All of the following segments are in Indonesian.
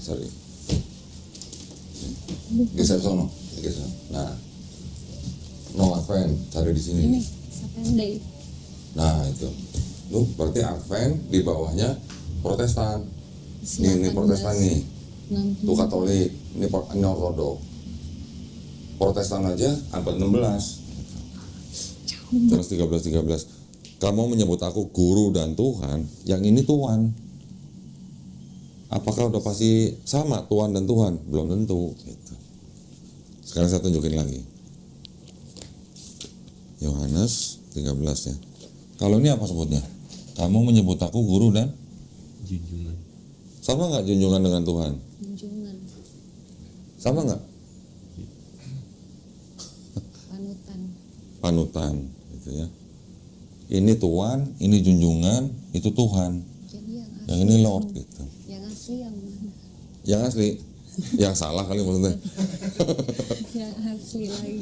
sorry. Geser sono, geser. Nah, no Advent, cari di sini. Ini Sunday. Nah itu, lu berarti Advent di bawahnya Protestan. Ini Protestan nih, tuh Katolik, ini Ortodok. Protestan aja abad 16. Terus 13. Kamu menyebut aku guru dan Tuhan, yang ini Tuhan. Apakah udah pasti sama Tuhan dan Tuhan? Belum tentu. Gitu. Sekarang saya tunjukin lagi. Yohanes 13 ya. Kalau ini apa sebutnya? Kamu menyebut aku guru dan junjungan. Sama nggak junjungan dengan Tuhan? Junjungan. Sama nggak? Panutan, gitu ya. Ini Tuhan, ini junjungan, itu Tuhan. Jadi yang ini Lord, gitu. Yang asli yang mana? Yang asli, yang salah kali maksudnya. Yang asli lagi.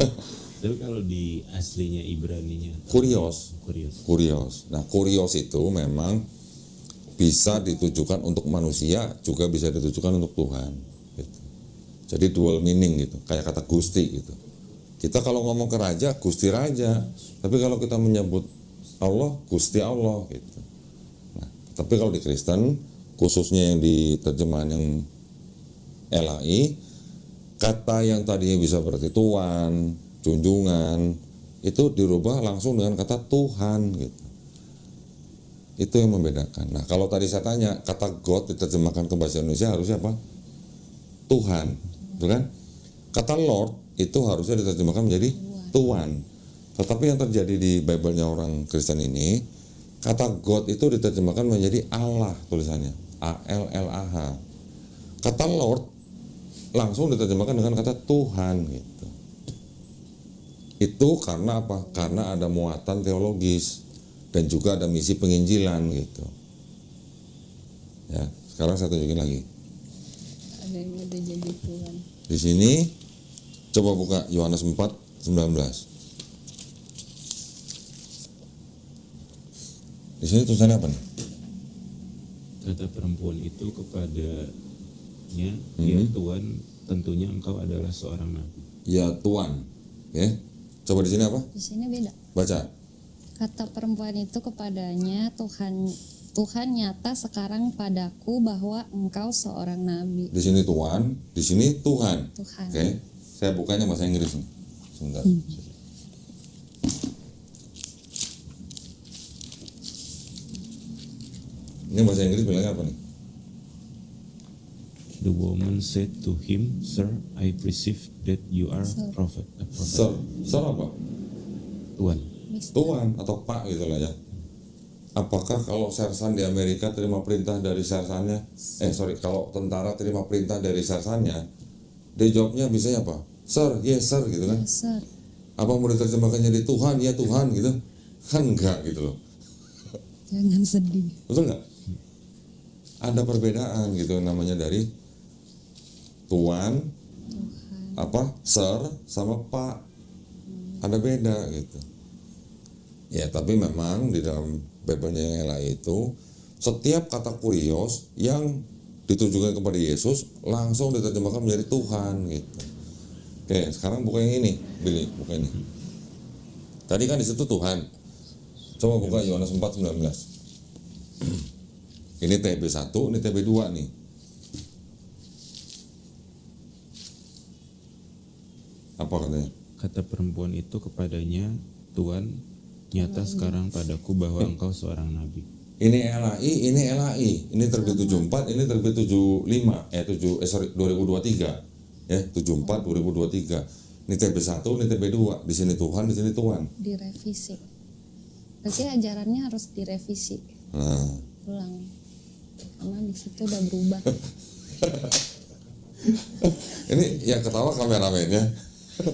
Tapi kalau di aslinya Ibraninya Kurios. Nah, kurios itu memang bisa ditujukan untuk manusia, juga bisa ditujukan untuk Tuhan. Gitu. Jadi dual meaning gitu, kayak kata Gusti gitu. Kita kalau ngomong ke raja, Gusti Raja. Tapi kalau kita menyebut Allah, Gusti Allah gitu. Nah, tapi kalau di Kristen, khususnya yang di terjemahan yang LAI, kata yang tadinya bisa berarti Tuhan, junjungan, itu dirubah langsung dengan kata Tuhan gitu. Itu yang membedakan. Nah, kalau tadi saya tanya, kata God diterjemahkan ke bahasa Indonesia harusnya apa? Tuhan, betul kan? Kata Lord itu harusnya diterjemahkan menjadi Tuhan. Tetapi yang terjadi di Bible-nya orang Kristen ini, kata God itu diterjemahkan menjadi Allah tulisannya, ALLAH. Kata Lord langsung diterjemahkan dengan kata Tuhan gitu. Itu karena apa? Karena ada muatan teologis dan juga ada misi penginjilan gitu. Ya, sekarang saya tunjukin lagi. Ada yang udah jadi Tuhan. Di sini coba buka Yohanes 4:19. Di sini tulisannya apa nih? Kata perempuan itu kepadanya, ya Tuhan, tentunya engkau adalah seorang nabi. Ya Tuhan. Ya. Coba di sini apa? Di sini beda. Baca. Kata perempuan itu kepadanya, Tuhan nyata sekarang padaku bahwa engkau seorang nabi. Di sini Tuhan, di sini Tuhan. Tuhan. Oke. Saya bukanya bahasa Inggris nih. Sebentar. Ini bahasa Inggris bilangnya apa nih? The woman said to him, Sir, I perceive that you are a prophet. Sir apa? Tuhan. Tuhan atau Pak gitu lah ya. Apakah kalau sersan di Amerika terima perintah dari sersannya, kalau tentara terima perintah dari sersannya, dia jawabnya biasanya apa? Sir, yes sir gitu kan? Yes, sir. Apa mau diterjemahkan jadi Tuhan, ya Tuhan gitu? Kan enggak gitu loh. Jangan sedih. Betul nggak? Ada perbedaan gitu namanya dari Tuhan, apa Sir sama Pak. Ada beda gitu. Ya tapi memang di dalam Bible-nya yang lain itu setiap kata kurios yang ditujukan kepada Yesus langsung diterjemahkan menjadi Tuhan gitu. Oke, sekarang buka yang ini, Billy, buka ini. Tadi kan di situ Tuhan. Coba buka Yohanes 4:19. Ini TB1, ini TB2 nih. Apa katanya? Kata perempuan itu kepadanya, Tuhan, nyata sekarang padaku bahwa engkau seorang nabi. Ini LAI, ini terbit 74, ini terbit 75, 2023. Ya, 74 2023. Ini TB1, ini TB2. Di sini Tuhan, di sini Tuhan. Direvisi. Berarti ajarannya harus direvisi. Nah, Ulang. Karena di situ udah berubah. ini yang ketawa kameramennya.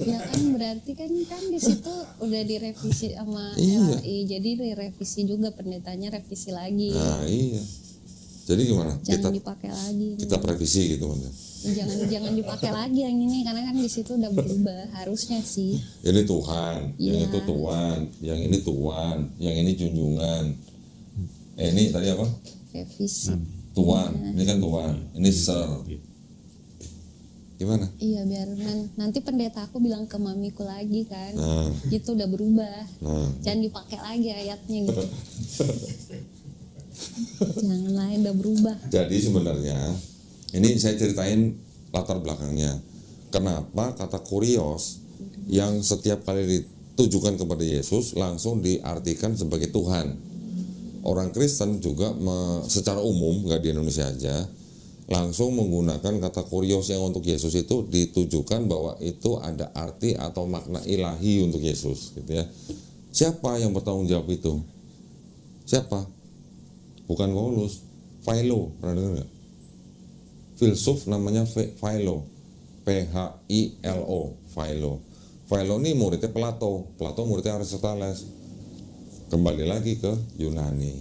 Ya kan berarti kan di situ udah direvisi sama Iya. LAI. Jadi direvisi juga, pendetanya revisi lagi. Nah, iya. Jadi gimana? Jangan dipakai lagi. Kita revisi gitu kan. Jangan dipakai lagi yang ini, karena kan di situ udah berubah harusnya sih. Ini Tuhan, yang Iya. itu Tuhan, yang ini Tuhan, yang ini junjungan. Ini tadi apa? Revisi. Tuhan, ini kan Tuhan, ini Sir. Gimana? Iya, biar nanti pendeta aku bilang ke mamiku lagi kan. Nah. Itu udah berubah. Nah. Jangan dipakai lagi ayatnya gitu. Jangan lain udah berubah. Jadi sebenarnya ini saya ceritain latar belakangnya. Kenapa kata kurios yang setiap kali ditujukan kepada Yesus langsung diartikan sebagai Tuhan. Orang Kristen juga secara umum, nggak di Indonesia aja, langsung menggunakan kata kurios yang untuk Yesus itu ditujukan bahwa itu ada arti atau makna ilahi untuk Yesus, gitu ya. Siapa yang bertanggung jawab itu? Siapa? Bukan Paulus, Philo, pernah dengar nggak? Filsuf namanya Philo, Philo, Philo. Philo ini muridnya Plato muridnya Aristoteles. Kembali lagi ke Yunani.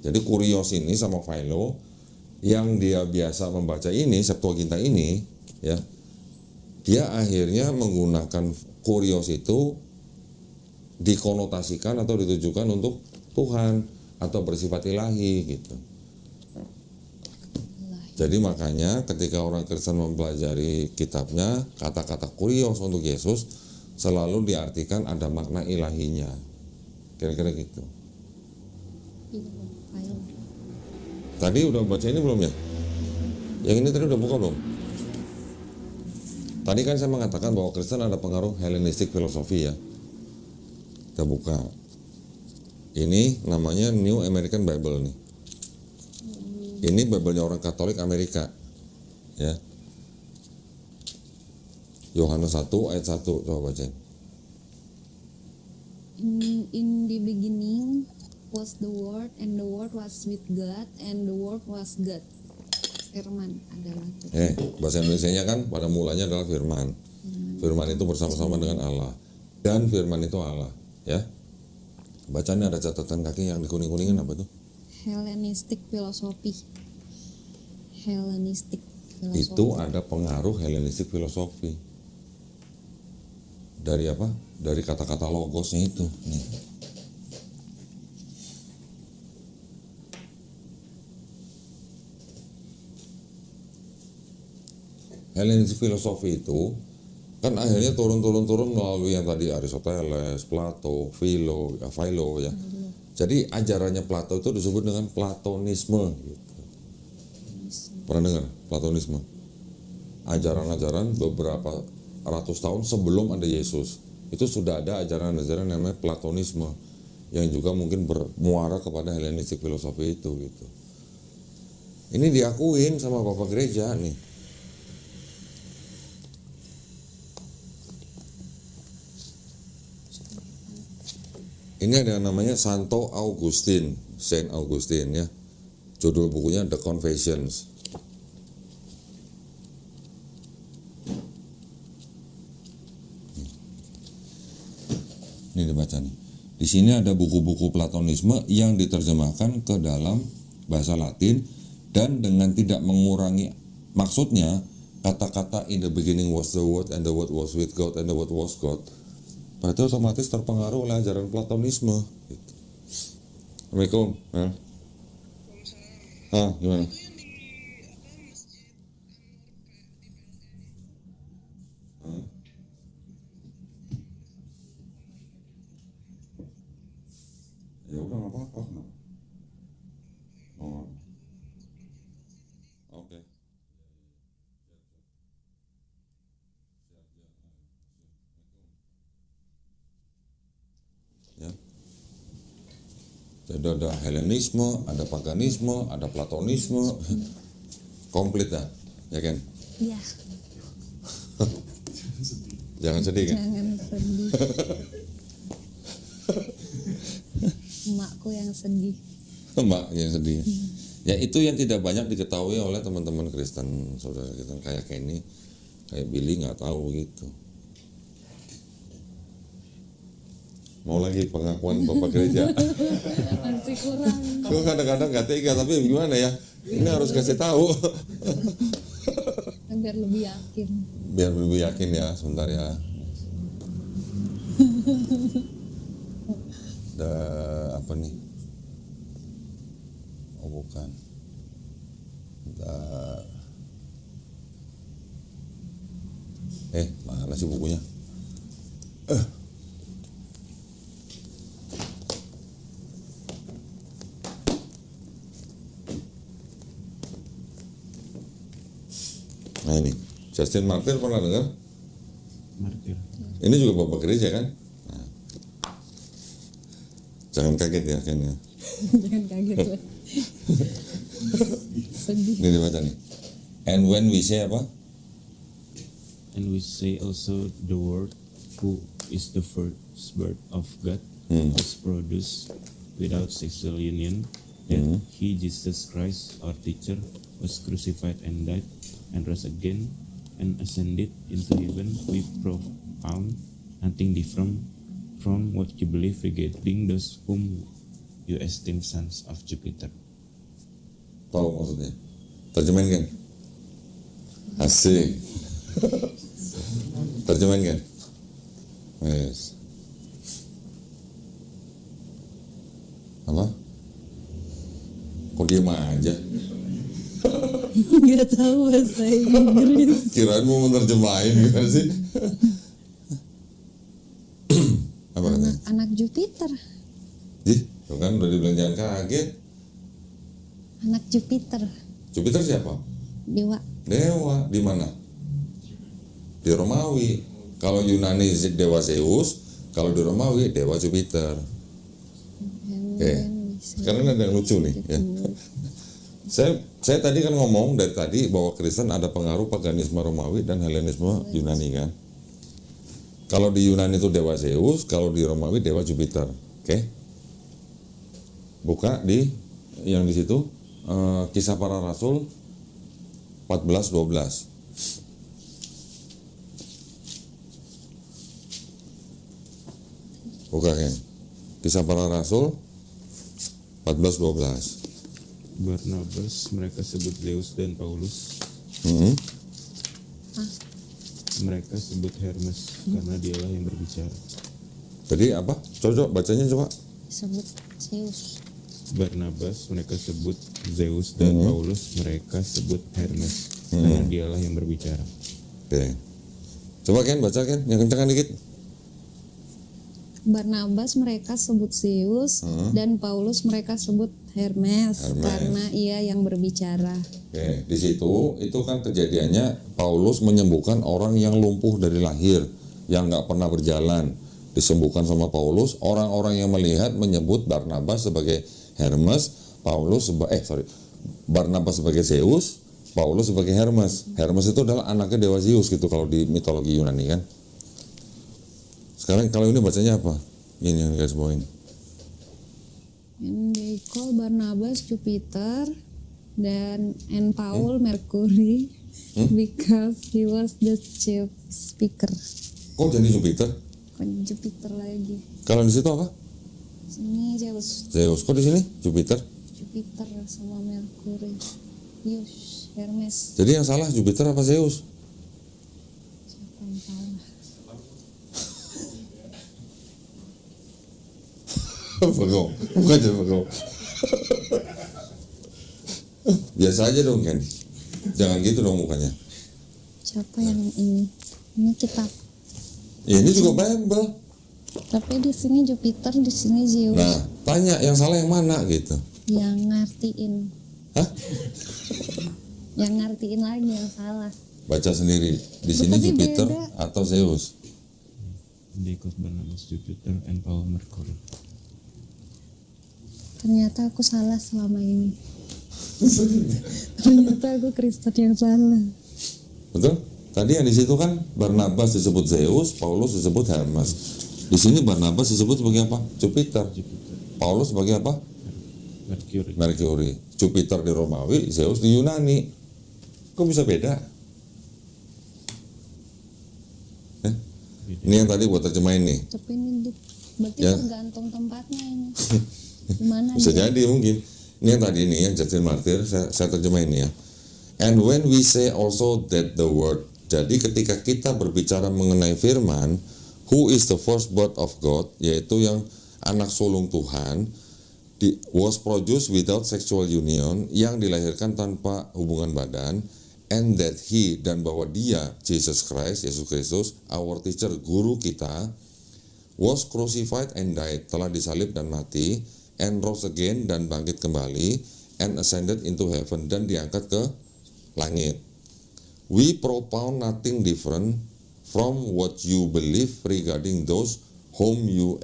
Jadi kurios ini sama Philo yang dia biasa membaca ini, Septuaginta ini, ya, dia akhirnya menggunakan kurios itu dikonotasikan atau ditujukan untuk Tuhan atau bersifat ilahi gitu. Jadi makanya ketika orang Kristen mempelajari kitabnya, kata-kata kurios untuk Yesus selalu diartikan ada makna ilahinya. Kira-kira gitu. Tadi udah baca ini belum ya? Yang ini tadi udah buka belum? Tadi kan saya mengatakan bahwa Kristen ada pengaruh Hellenistic filosofi ya. Kita buka. Ini namanya New American Bible nih. Ini Bible-nya orang Katolik Amerika. Ya. Yohanes 1 ayat 1, coba bacain. In the beginning was the Word, and the Word was with God, and the Word was God. Firman adalah Tuhan. Bahasa Indonesianya kan pada mulanya adalah firman. Firman itu bersama-sama dengan Allah. Dan firman itu Allah, ya. Bacanya ada catatan kaki yang dikuning-kuningin apa tuh? Hellenistic filosofi. Hellenistic filosofi. Itu ada pengaruh Hellenistic filosofi. Dari apa? Dari kata-kata logosnya itu. Nih. Hellenistic filosofi itu kan akhirnya turun melalui yang tadi Aristoteles, Plato, Philo ya. Jadi ajarannya Plato itu disebut dengan Platonisme gitu. Pernah dengar Platonisme? Ajaran-ajaran beberapa ratus tahun sebelum ada Yesus. Itu sudah ada ajaran-ajaran namanya Platonisme yang juga mungkin bermuara kepada Hellenistic filosofi itu gitu. Ini diakuin sama Bapak Gereja nih. Ini ada namanya Santo Augustine, Saint Augustine ya. Judul bukunya The Confessions. Ini dibaca nih. Di sini ada buku-buku Platonisme yang diterjemahkan ke dalam bahasa Latin dan dengan tidak mengurangi maksudnya, kata-kata in the beginning was the Word and the Word was with God and the Word was God. Berarti otomatis terpengaruh oleh ajaran Platonisme. Gitu. Assalamualaikum. Gimana? Ya udah nggak apa-apa. Oh. Oke. Ya. Jadi ada Hellenisme, ada paganisme, ada Platonisme, komplit dah, ya kan? Iya. Jangan sedih kan? Jangan sedih. Emakku yang sedih. Mbak yang sedih. Ya itu yang tidak banyak diketahui oleh teman-teman Kristen, saudara kita kayak Kenny, kayak Billy nggak tahu gitu. Mau lagi pengakuan Bapak Gereja? Masih kurang. Gue kadang-kadang nggak tega, tapi gimana ya? Ini harus kasih tahu. Biar lebih yakin. Biar lebih yakin ya, sebentar ya. Ada apa nih? Oh bukan. Bentar. Mana sih bukunya? Nah ini, Justin Martyr pernah dengar? Martir. Ini juga bapak gereja kan? Nah. Jangan kaget ya kayaknya. Jangan kaget lah. Sedih. Ini dibaca nih. And when we say apa? And we say also the word who is the first birth of God was produced without sexual union, that he, Jesus Christ, our teacher, was crucified and died and rose again and ascended into heaven. We found nothing different from what you believe regarding those whom you esteem sons of Jupiter. Tahu maksudnya? Terjemahin kan? Asik. Terjemahin kan? Yes. Apa? Kok diem aja? Nggak tahu bahasa Inggris. Kirain mau menerjemahin gimana sih? Apa katanya? Anak Jupiter. Ih, tuh kan udah dibilang jangan kaget. Anak Jupiter. Jupiter siapa? Dewa. Dewa. Di mana? Di Romawi. Kalau Yunani dewa Zeus, kalau di Romawi dewa Jupiter. Oke. Sekarang ada yang lucu nih ya. Saya tadi kan ngomong dari tadi bahwa Kristen ada pengaruh paganisme Romawi dan Helenisme Yunani kan. Kalau di Yunani itu dewa Zeus, kalau di Romawi dewa Jupiter. Oke. Buka di yang di situ Kisah Para Rasul 14:12. Buka kan. Kisah Para Rasul 14:12. Barnabas mereka sebut Zeus dan Paulus. Mereka sebut Hermes karena dialah yang berbicara. Jadi apa? Coba bacanya coba. Disebut Zeus. Barnabas mereka sebut Zeus dan Paulus mereka sebut Hermes karena dialah yang berbicara. Oke. Coba kan baca kan yang kencang dikit. Barnabas mereka sebut Zeus dan Paulus mereka sebut Hermes karena ia yang berbicara. Oke, di situ itu kan kejadiannya Paulus menyembuhkan orang yang lumpuh dari lahir, yang nggak pernah berjalan, disembuhkan sama Paulus. Orang-orang yang melihat menyebut Barnabas sebagai Hermes, Barnabas sebagai Zeus, Paulus sebagai Hermes. Hermes itu adalah anaknya dewa Zeus gitu kalau di mitologi Yunani kan. Sekarang kalau ini bacanya apa? Ini yang guys bawain. And they call Barnabas Jupiter and Paul Mercury because he was the chief speaker. Kok jadi Jupiter? Jupiter lagi. Kalau di situ apa? Sini Zeus. Zeus. Kok di sini Jupiter? Jupiter sama Mercury. Yus, Hermes. Jadi yang salah Jupiter apa Zeus? Siapa yang salah? Bengong, bukan aja bengong. Biasa aja dong Ken. Jangan gitu dong mukanya. Siapa yang ini? Ini kitab. Ya, ini juga Bible. Tapi di sini Jupiter, di sini Zeus. Nah, tanya yang salah yang mana gitu. Yang ngartiin. Hah? Yang ngartiin lagi yang salah. Baca sendiri. Di sini Tapi Jupiter beda. atau Zeus? They called Barnabas Jupiter and Paul Mercury. Ternyata aku salah selama ini. Ternyata aku Kristen yang salah. Betul? Tadi yang di situ kan Barnabas disebut Zeus, Paulus disebut Hermes. Di sini Barnabas disebut sebagai apa? Jupiter. Paulus sebagai apa? Mercury. Mercury. Jupiter di Romawi, Zeus di Yunani. Kok bisa beda? Ini yang tadi buat terjemahin nih. Tapi ini berarti Ya. tergantung tempatnya ini. Gimana Bisa dia? jadi mungkin. Ini yang tadi nih yang Justin Martyr saya terjemahin ya. And when we say also that the word. Jadi ketika kita berbicara mengenai firman, who is the firstborn of God, yaitu yang anak sulung Tuhan, was produced without sexual union, yang dilahirkan tanpa hubungan badan, and that he, dan bahwa dia, Jesus Christ, Yesus Kristus, our teacher, guru kita, was crucified and died, telah disalib dan mati, and rose again, dan bangkit kembali, and ascended into heaven, dan diangkat ke langit. We propound nothing different from what you believe regarding those whom you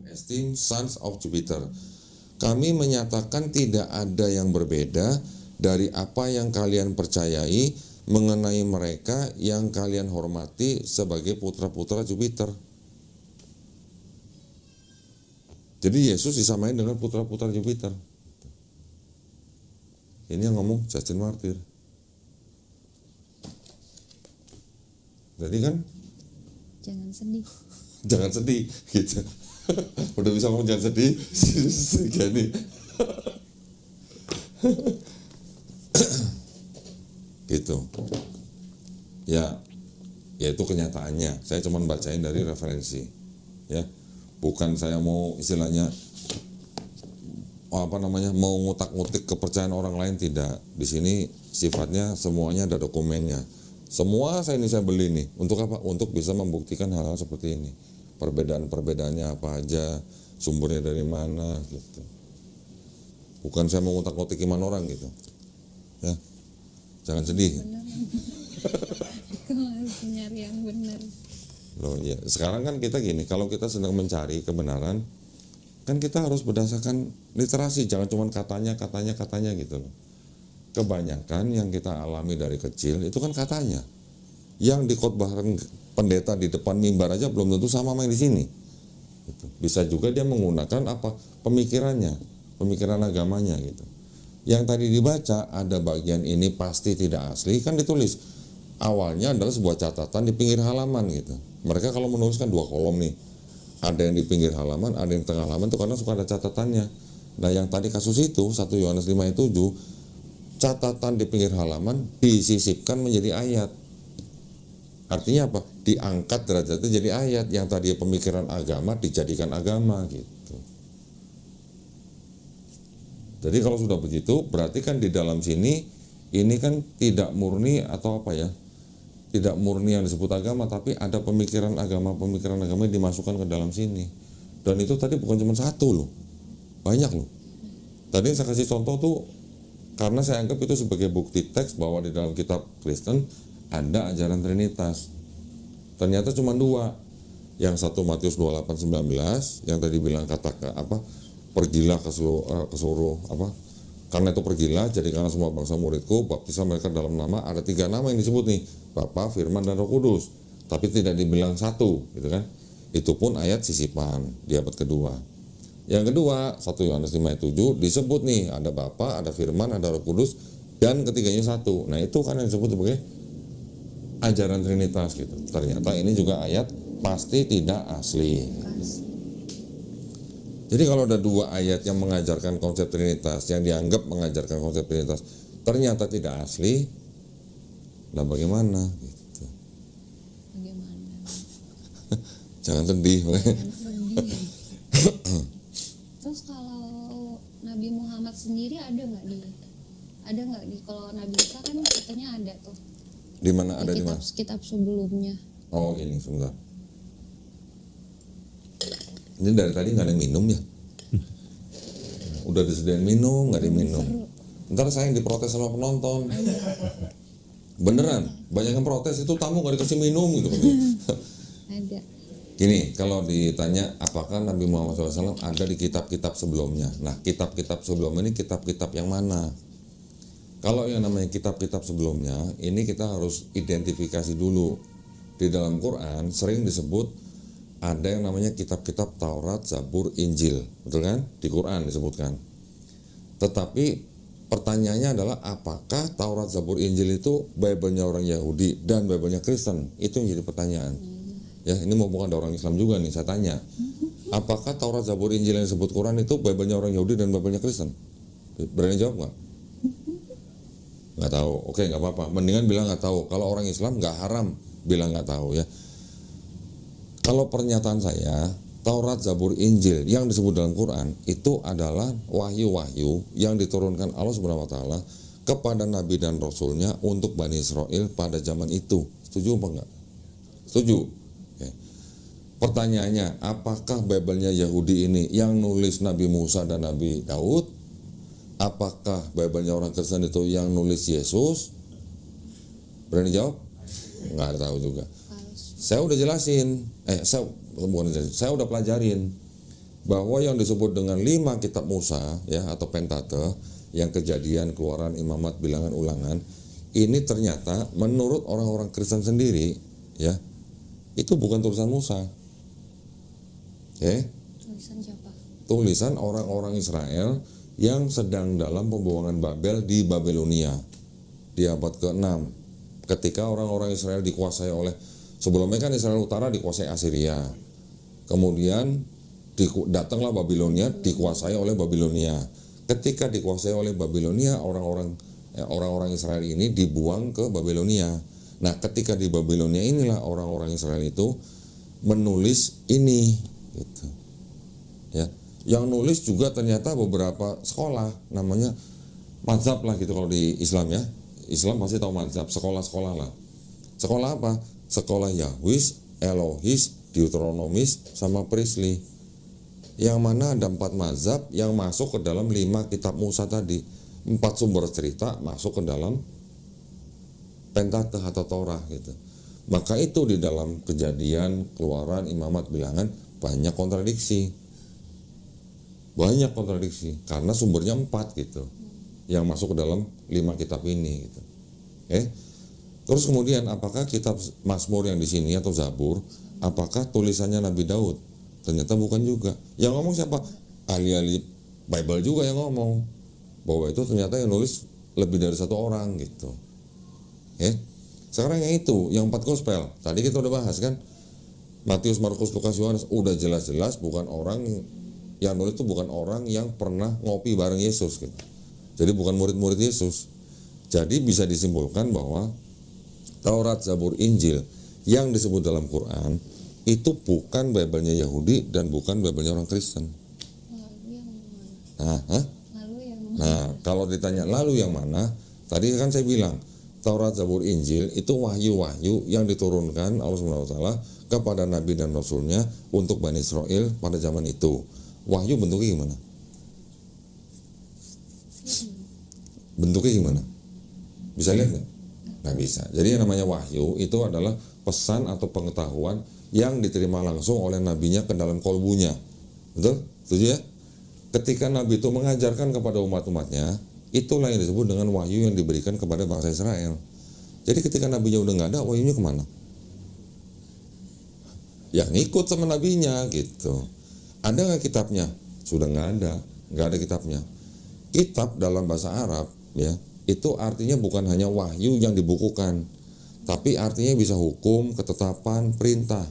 esteem sons of Jupiter. Kami menyatakan tidak ada yang berbeda dari apa yang kalian percayai mengenai mereka yang kalian hormati sebagai putra-putra Jupiter. Jadi Yesus disamain dengan putra-putra Jupiter. Ini yang ngomong Justin Martyr. Jadi kan Jangan sedih. jangan sedih gitu. Udah bisa ngomong jangan sedih, gini. Gitu. Ya itu kenyataannya. Saya cuma bacain dari referensi. Ya. Bukan saya mau istilahnya mau ngutak-ngutik kepercayaan orang lain, tidak. Di sini sifatnya semuanya ada dokumennya. Semua saya beli nih untuk apa? Untuk bisa membuktikan hal-hal seperti ini. Perbedaan-perbedaannya apa aja, sumbernya dari mana gitu. Bukan saya mau ngutak-ngutik iman orang gitu. Ya. Jangan sedih. Kamu harus nyari yang benar. Loh ya, sekarang kan kita gini, kalau kita sedang mencari kebenaran, kan kita harus berdasarkan literasi, jangan cuma katanya gitu loh. Kebanyakan yang kita alami dari kecil itu kan katanya. Yang dikhotbahkan pendeta di depan mimbar aja belum tentu sama yang di sini. Gitu. Bisa juga dia menggunakan pemikiran agamanya gitu. Yang tadi dibaca ada bagian ini pasti tidak asli, kan ditulis. Awalnya adalah sebuah catatan di pinggir halaman gitu. Mereka kalau menuliskan 2 kolom nih, ada yang di pinggir halaman, ada yang di tengah halaman, itu karena suka ada catatannya. Nah yang tadi kasus itu 1 Yohanes 5 ayat 7, catatan di pinggir halaman disisipkan menjadi ayat. Artinya apa? Diangkat derajatnya jadi ayat. Yang tadi pemikiran agama dijadikan agama gitu. Jadi kalau sudah begitu, berarti kan di dalam sini ini kan tidak murni atau apa ya? Tidak murni yang disebut agama, tapi ada pemikiran agama yang dimasukkan ke dalam sini. Dan itu tadi bukan cuma 1 loh, banyak loh. Tadi saya kasih contoh tuh karena saya anggap itu sebagai bukti teks bahwa di dalam kitab Kristen ada ajaran Trinitas. Ternyata cuma 2. Yang satu Matius 28:19 yang tadi bilang pergilah ke seluruh karena itu pergilah, jadikanlah semua bangsa muridku, baptislah mereka dalam nama. Ada 3 nama yang disebut nih, Bapa, Firman, dan Roh Kudus. Tapi tidak dibilang 1, gitu kan? Itu pun ayat sisipan di abad kedua. Yang kedua, 1 Yohanes 5 ayat 7 disebut nih, ada Bapa, ada Firman, ada Roh Kudus, dan ketiganya 1. Nah itu kan yang disebut sebagai ajaran Trinitas gitu. Ternyata ini juga ayat pasti tidak asli. Jadi kalau ada 2 ayat yang mengajarkan konsep Trinitas, yang dianggap mengajarkan konsep Trinitas, ternyata tidak asli, nah bagaimana? Gitu. Bagaimana? Jangan sedih. Terus kalau Nabi Muhammad sendiri ada nggak di kalau Nabi Isa kan katanya ada tuh. Di mana ada di mana? Kitab sebelumnya. Oh ini sebentar. Ini dari tadi nggak ada yang minum ya? Udah disediain minum, nggak diminum. Ntar saya yang diprotes sama penonton. Beneran, banyak yang protes itu tamu nggak dikasih minum gitu. Ada. Gini, kalau ditanya apakah Nabi Muhammad SAW ada di kitab-kitab sebelumnya. Nah, kitab-kitab sebelum ini kitab-kitab yang mana? Kalau yang namanya kitab-kitab sebelumnya, ini kita harus identifikasi dulu. Di dalam Quran sering disebut ada yang namanya kitab-kitab Taurat, Zabur, Injil, betul kan? Di Quran disebutkan. Tetapi pertanyaannya adalah apakah Taurat, Zabur, Injil itu Bible-nya orang Yahudi dan Bible-nya Kristen? Itu yang jadi pertanyaan. Ya, ini mau bukan ada orang Islam juga nih, saya tanya. Apakah Taurat, Zabur, Injil yang disebut Quran itu Bible-nya orang Yahudi dan Bible-nya Kristen? Berani jawab nggak? Nggak tahu. Oke, nggak apa-apa. Mendingan bilang nggak tahu. Kalau orang Islam nggak haram bilang nggak tahu ya. Kalau pernyataan saya, Taurat, Zabur, Injil yang disebut dalam Quran itu adalah wahyu-wahyu yang diturunkan Allah Subhanahu wa taala kepada Nabi dan Rasulnya untuk Bani Israel pada zaman itu. Setuju apa enggak? Setuju. Oke. Pertanyaannya, apakah Bible-nya Yahudi ini yang nulis Nabi Musa dan Nabi Daud? Apakah Bible-nya orang Kristen itu yang nulis Yesus? Berani jawab? Nggak tahu juga. Saya udah jelasin, saya udah pelajarin bahwa yang disebut dengan 5 kitab Musa ya atau Pentateuch, yang Kejadian, Keluaran, Imamat, Bilangan, Ulangan, ini ternyata menurut orang-orang Kristen sendiri ya itu bukan tulisan Musa. Tulisan siapa? Tulisan orang-orang Israel yang sedang dalam pembuangan Babel di Babilonia di abad ke-6, ketika orang-orang Israel dikuasai oleh, sebelumnya kan Israel Utara dikuasai Assyria, kemudian datanglah Babilonia, dikuasai oleh Babilonia. Ketika dikuasai oleh Babilonia, orang-orang Israel ini dibuang ke Babilonia. Nah, ketika di Babilonia inilah orang-orang Israel itu menulis ini, gitu. Ya, yang nulis juga ternyata beberapa sekolah, namanya mazhab lah gitu kalau di Islam ya. Islam pasti tahu mazhab, sekolah-sekolah lah. Sekolah apa? Sekolah Yahwis, Elohis, Deuteronomis, sama Priestley. Yang mana ada 4 mazhab yang masuk ke dalam 5 kitab Musa tadi. 4 sumber cerita masuk ke dalam Pentateuch atau Torah gitu. Maka itu di dalam Kejadian, Keluaran, Imamat, Bilangan banyak kontradiksi. Banyak kontradiksi karena sumbernya 4 gitu. Yang masuk ke dalam 5 kitab ini gitu. Terus kemudian apakah kitab Mazmur yang di sini atau Zabur apakah tulisannya Nabi Daud? Ternyata bukan juga. Yang ngomong siapa? Ahli-ahli Bible juga yang ngomong bahwa itu ternyata yang nulis lebih dari 1 orang gitu. Sekarang yang itu, yang 4 gospel. Tadi kita udah bahas kan? Matius, Markus, Lukas, Yohanes udah jelas-jelas bukan orang yang nulis itu, bukan orang yang pernah ngopi bareng Yesus gitu. Jadi bukan murid-murid Yesus. Jadi bisa disimpulkan bahwa Taurat, Zabur, Injil yang disebut dalam Quran itu bukan Bible-nya Yahudi dan bukan Bible-nya orang Kristen. Lalu yang mana? Nah, kalau ditanya lalu yang mana? Tadi kan saya bilang Taurat, Zabur, Injil itu wahyu-wahyu yang diturunkan Allah SWT kepada Nabi dan Rasulnya untuk Bani Israel pada zaman itu. Wahyu bentuknya gimana? Bentuknya gimana? Bisa lihat nggak? Nggak bisa. Jadi yang namanya wahyu itu adalah pesan atau pengetahuan yang diterima langsung oleh nabinya ke dalam kolbunya. Betul? Setuju ya? Ketika Nabi itu mengajarkan kepada umat-umatnya, itulah yang disebut dengan wahyu yang diberikan kepada bangsa Israel. Jadi ketika nabinya udah nggak ada, wahyunya kemana? Yang ngikut sama nabinya gitu. Ada nggak kitabnya? Sudah nggak ada kitabnya. Kitab dalam bahasa Arab ya, itu artinya bukan hanya wahyu yang dibukukan, tapi artinya bisa hukum, ketetapan, perintah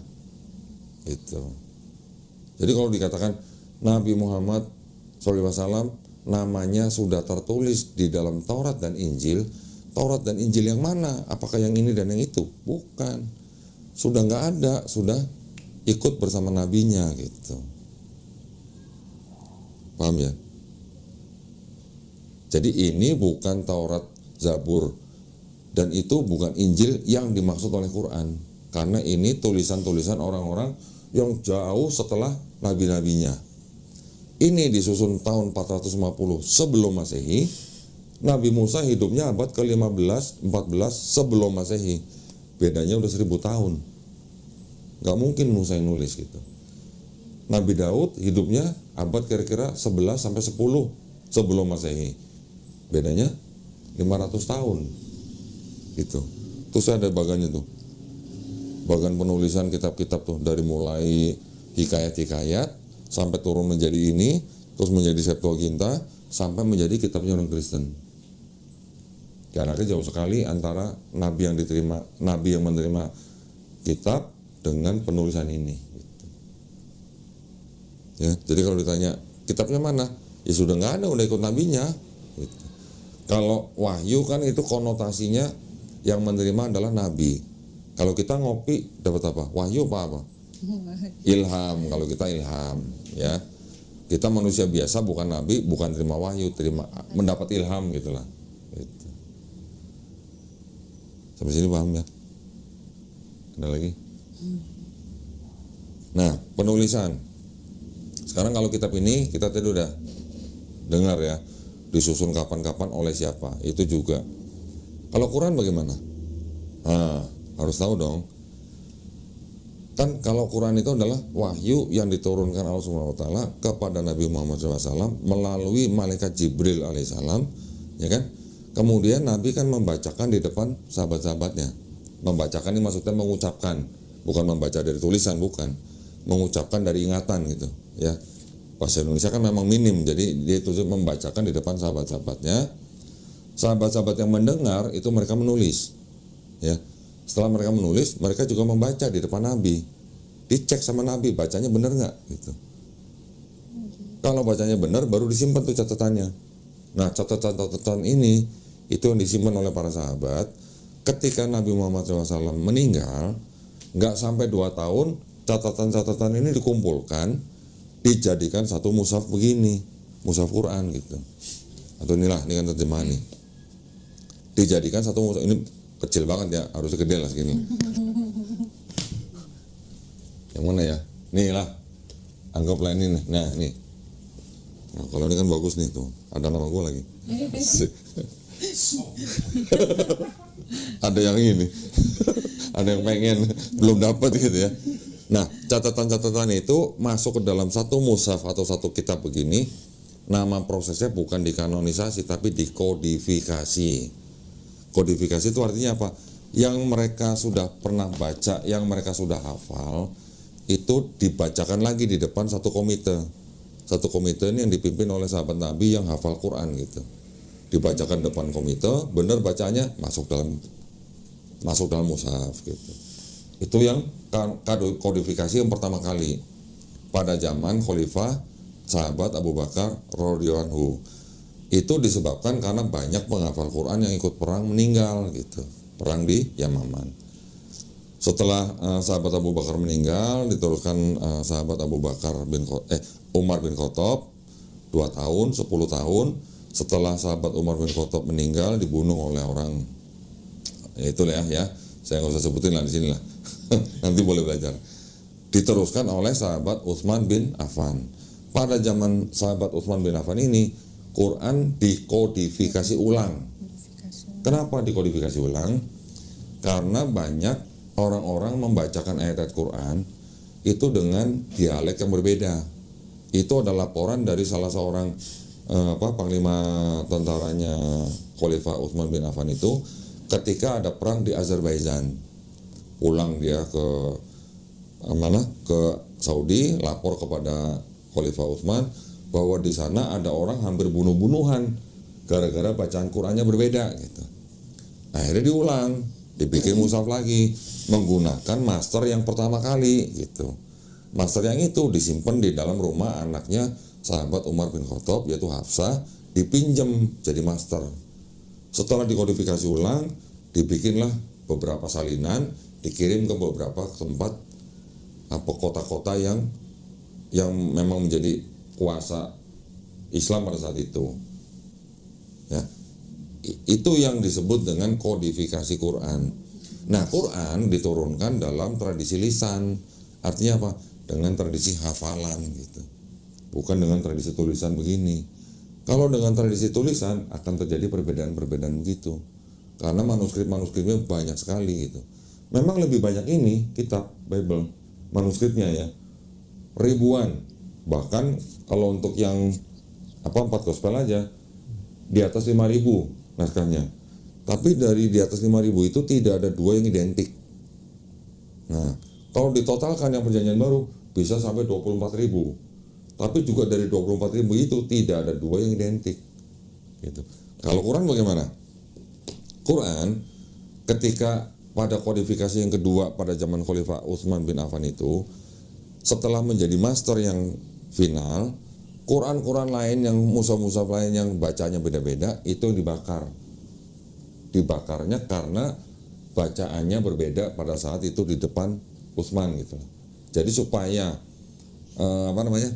gitu. Jadi kalau dikatakan Nabi Muhammad SAW namanya sudah tertulis di dalam Taurat dan Injil, Taurat dan Injil yang mana? Apakah yang ini dan yang itu? Bukan. Sudah nggak ada, sudah ikut bersama nabinya gitu. Paham ya? Jadi ini bukan Taurat, Zabur, dan itu bukan Injil yang dimaksud oleh Quran. Karena ini tulisan-tulisan orang-orang yang jauh setelah nabi-nabinya. Ini disusun tahun 450 sebelum Masehi. Nabi Musa hidupnya abad ke-15, 14 sebelum Masehi. Bedanya udah 1000 tahun. Gak mungkin Musa yang nulis gitu. Nabi Daud hidupnya abad kira-kira 11 sampai 10 sebelum Masehi. Bedanya 500 tahun gitu. Terus ada bagannya tuh, bagan penulisan kitab-kitab tuh, dari mulai hikayat-hikayat sampai turun menjadi ini, terus menjadi Septuaginta, sampai menjadi kitabnya orang Kristen. Jaraknya jauh sekali antara nabi yang menerima kitab dengan penulisan ini gitu. Ya, jadi kalau ditanya kitabnya mana, ya sudah nggak ada, udah ikut nabinya gitu. Kalau wahyu kan itu konotasinya yang menerima adalah nabi. Kalau kita ngopi dapat apa? Wahyu apa? Ilham. Kalau kita ilham, ya. Kita manusia biasa, bukan nabi, bukan terima wahyu, mendapat ilham gitulah. Gitu. Sampai sini paham ya? Ada lagi? Nah, penulisan. Sekarang kalau kitab ini kita tadi udah dengar ya, disusun kapan-kapan oleh siapa, itu juga. Kalau Quran bagaimana? Nah, harus tahu dong. Kan kalau Quran itu adalah wahyu yang diturunkan Allah Subhanahu wa taala kepada Nabi Muhammad SAW melalui malaikat Jibril alaihissalam, ya kan? Kemudian Nabi kan membacakan di depan sahabat-sahabatnya. Membacakan ini maksudnya mengucapkan, bukan membaca dari tulisan, bukan. Mengucapkan dari ingatan gitu, ya. Bahasa Indonesia kan memang minim, jadi dia itu membacakan di depan sahabat-sahabatnya. Sahabat-sahabat yang mendengar itu mereka menulis, ya. Setelah mereka menulis, mereka juga membaca di depan Nabi. Dicek sama Nabi, bacanya benar nggak gitu. Kalau bacanya benar, baru disimpan tuh catatannya. Nah, catatan-catatan ini itu yang disimpan oleh para sahabat. Ketika Nabi Muhammad SAW meninggal, nggak sampai 2 tahun, catatan-catatan ini dikumpulkan, dijadikan satu mushaf begini, mushaf Quran gitu. Atau inilah, ini kan terjemahan nih. Dijadikan satu mushaf, ini kecil banget ya, harusnya gede lah segini. Yang mana ya? Nih lah, anggaplah ini nih. Nah, ini. Nah, kalau ini kan bagus nih tuh, ada nama gue lagi. Ada yang ini, ada yang pengen, belum dapat gitu ya. Nah, catatan-catatan itu masuk ke dalam satu mushaf atau satu kitab begini. Nama prosesnya bukan dikanonisasi, tapi dikodifikasi. Kodifikasi itu artinya apa? Yang mereka sudah pernah baca, yang mereka sudah hafal, itu dibacakan lagi di depan satu komite. Satu komite ini yang dipimpin oleh sahabat Nabi yang hafal Quran gitu. Dibacakan depan komite, benar bacanya masuk dalam mushaf gitu. Itu yang kodifikasi yang pertama kali pada zaman Khalifah sahabat Abu Bakar radhiyallahu anhu. Itu disebabkan karena banyak penghafal Quran yang ikut perang meninggal gitu, perang di Yamaman. Setelah sahabat Abu Bakar meninggal, diteruskan sahabat Umar bin Khattab 2 tahun, 10 tahun. Setelah sahabat Umar bin Khattab meninggal, dibunuh oleh orang. Itulah ya, saya nggak usah sebutin lah di sini lah. Nanti boleh belajar. Diteruskan oleh sahabat Utsman bin Affan. Pada zaman sahabat Utsman bin Affan ini, Quran dikodifikasi ulang. Kenapa dikodifikasi ulang? Karena banyak orang-orang membacakan ayat-ayat Quran itu dengan dialek yang berbeda. Itu adalah laporan dari salah seorang panglima tentaranya Khalifah Utsman bin Affan itu ketika ada perang di Azerbaijan. Pulang dia ke Saudi, lapor kepada Khalifah Utsman bahwa di sana ada orang hampir bunuh-bunuhan gara-gara bacaan Qurannya berbeda gitu. Akhirnya diulang, dibikin mushaf lagi menggunakan master yang pertama kali gitu. Master yang itu disimpan di dalam rumah anaknya sahabat Umar bin Khattab yaitu Hafsah, dipinjam jadi master. Setelah dikodifikasi ulang, dibikinlah beberapa salinan, dikirim ke beberapa tempat kota-kota yang memang menjadi kuasa Islam pada saat itu. Ya. Itu yang disebut dengan kodifikasi Quran. Nah, Quran diturunkan dalam tradisi lisan. Artinya apa? Dengan tradisi hafalan gitu. Bukan dengan tradisi tulisan begini. Kalau dengan tradisi tulisan akan terjadi perbedaan-perbedaan begitu. Karena manuskripnya banyak sekali gitu. Memang lebih banyak ini kitab Bible, manuskripnya ya. Ribuan. Bahkan kalau untuk yang 4 gospel aja di atas 5.000 naskahnya. Tapi dari di atas 5.000 itu tidak ada 2 yang identik. Nah, kalau ditotalkan yang perjanjian baru bisa sampai 24.000. Tapi juga dari 24.000 itu tidak ada 2 yang identik. Gitu. Kalau Quran bagaimana? Quran ketika pada kodifikasi yang kedua pada zaman Khalifah Utsman bin Affan itu, setelah menjadi master yang final, Quran-Quran lain yang mushaf-mushaf lain yang bacanya beda-beda itu dibakar. Dibakarnya karena bacaannya berbeda pada saat itu di depan Utsman gitu. Jadi supaya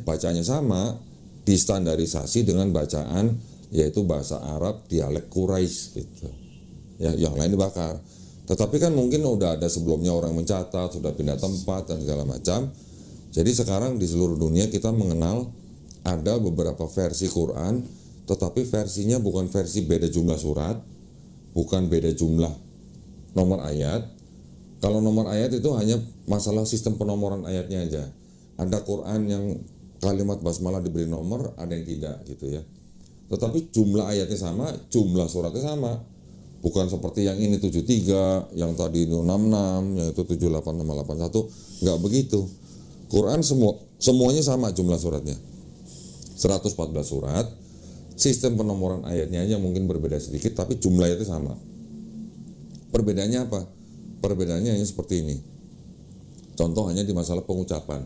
bacaannya sama, distandarisasi dengan bacaan yaitu bahasa Arab dialek Quraisy gitu. Ya, yang lain dibakar. Tetapi kan mungkin udah ada sebelumnya orang mencatat, sudah pindah tempat dan segala macam. Jadi sekarang di seluruh dunia kita mengenal ada beberapa versi Quran, tetapi versinya bukan versi beda jumlah surat, bukan beda jumlah nomor ayat. Kalau nomor ayat itu hanya masalah sistem penomoran ayatnya aja. Ada Quran yang kalimat basmalah diberi nomor, ada yang tidak gitu ya. Tetapi jumlah ayatnya sama, jumlah suratnya sama. Bukan seperti yang ini 73, yang tadi itu 66, yang itu 78, 81, nggak begitu. Quran semuanya sama jumlah suratnya. 114 surat, sistem penomoran ayatnya aja mungkin berbeda sedikit, tapi jumlahnya itu sama. Perbedaannya apa? Perbedaannya hanya seperti ini. Contoh hanya di masalah pengucapan.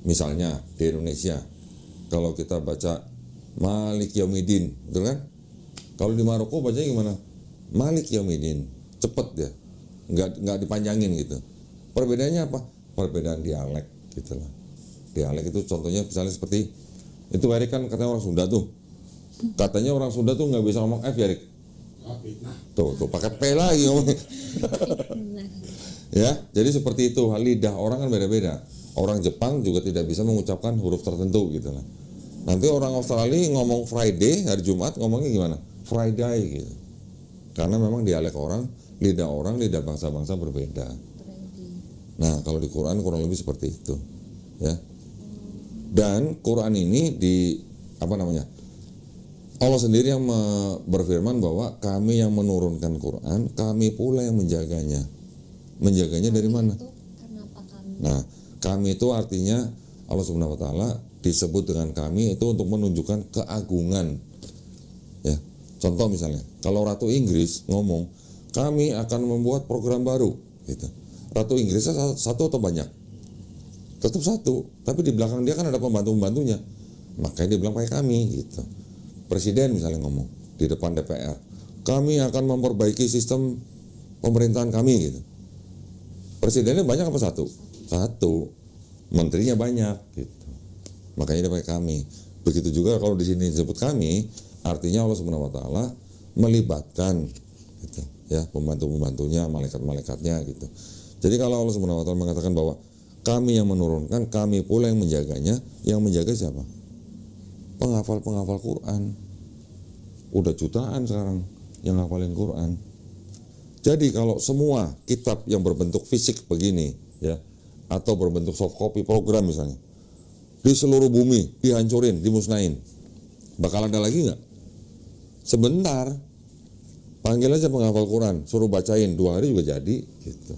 Misalnya di Indonesia, kalau kita baca Malik Yaumidin, betul kan? Kalau di Maroko bacanya gimana? Malik Yaumidin, cepet ya, nggak dipanjangin gitu. Perbedaannya apa? Perbedaan dialek gitu lah. Dialek itu contohnya misalnya seperti itu, Erik kan katanya orang Sunda tuh. Katanya orang Sunda tuh nggak bisa ngomong F ya, Erik. Tuh pakai P lagi ngomongnya. Ya, jadi seperti itu. Lidah orang kan beda-beda. Orang Jepang juga tidak bisa mengucapkan huruf tertentu gitu lah. Nanti orang Australia ngomong Friday hari Jumat ngomongnya gimana? Friday gitu. Karena memang dialek orang, lidah bangsa-bangsa berbeda. Nah, kalau di Quran kurang lebih seperti itu, ya. Dan Quran ini Allah sendiri yang berfirman bahwa kami yang menurunkan Quran, kami pula yang menjaganya. Menjaganya dari mana? Nah, kami itu artinya Allah Subhanahu wa taala disebut dengan kami itu untuk menunjukkan keagungan. Ya. Contoh misalnya, kalau Ratu Inggris ngomong, kami akan membuat program baru, gitu. Ratu Inggrisnya satu atau banyak? Tetap satu, tapi di belakang dia kan ada pembantu-pembantunya. Makanya dia bilang pakai kami, gitu. Presiden misalnya ngomong di depan DPR, kami akan memperbaiki sistem pemerintahan kami, gitu. Presidennya banyak apa satu? Satu. Menterinya banyak, gitu. Makanya dia pakai kami. Begitu juga kalau di sini disebut kami, artinya Allah Subhanahu wa taala melibatkan gitu, ya, pembantu-pembantunya, malaikat-malaikatnya gitu. Jadi kalau Allah Subhanahu wa taala mengatakan bahwa kami yang menurunkan, kami pula yang menjaganya, yang menjaga siapa? Penghafal-penghafal Quran. Udah jutaan sekarang yang ngafalin Quran. Jadi kalau semua kitab yang berbentuk fisik begini, ya, atau berbentuk soft copy program misalnya, di seluruh bumi dihancurin, dimusnahin, bakal ada lagi nggak? Sebentar, panggil aja penghafal Quran, suruh bacain 2 hari juga jadi, gitu.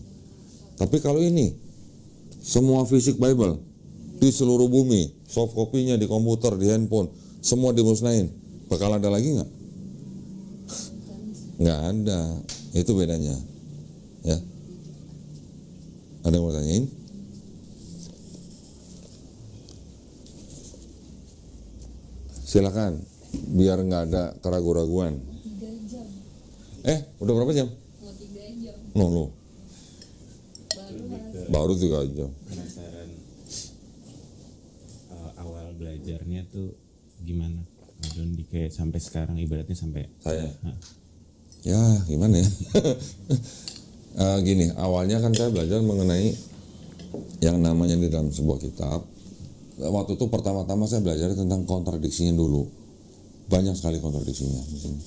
Tapi kalau ini semua fisik Bible di seluruh bumi, soft copy-nya di komputer, di handphone, semua dimusnahin, bakal ada lagi nggak? Nggak ada. Itu bedanya, ya. Ada yang mau tanyain? Silakan, biar nggak ada keraguan-raguan. 3 jam. Udah berapa jam? Mau 3 jam. No. Baru 3 jam. Penasaran awal belajarnya tuh gimana? Don kayak sampai sekarang ibaratnya sampai Saya. Ya, gimana ya? Gini, awalnya kan saya belajar mengenai yang namanya di dalam sebuah kitab. Waktu itu pertama-tama saya belajar tentang kontradiksinya dulu. Banyak sekali kontradiksinya di sini.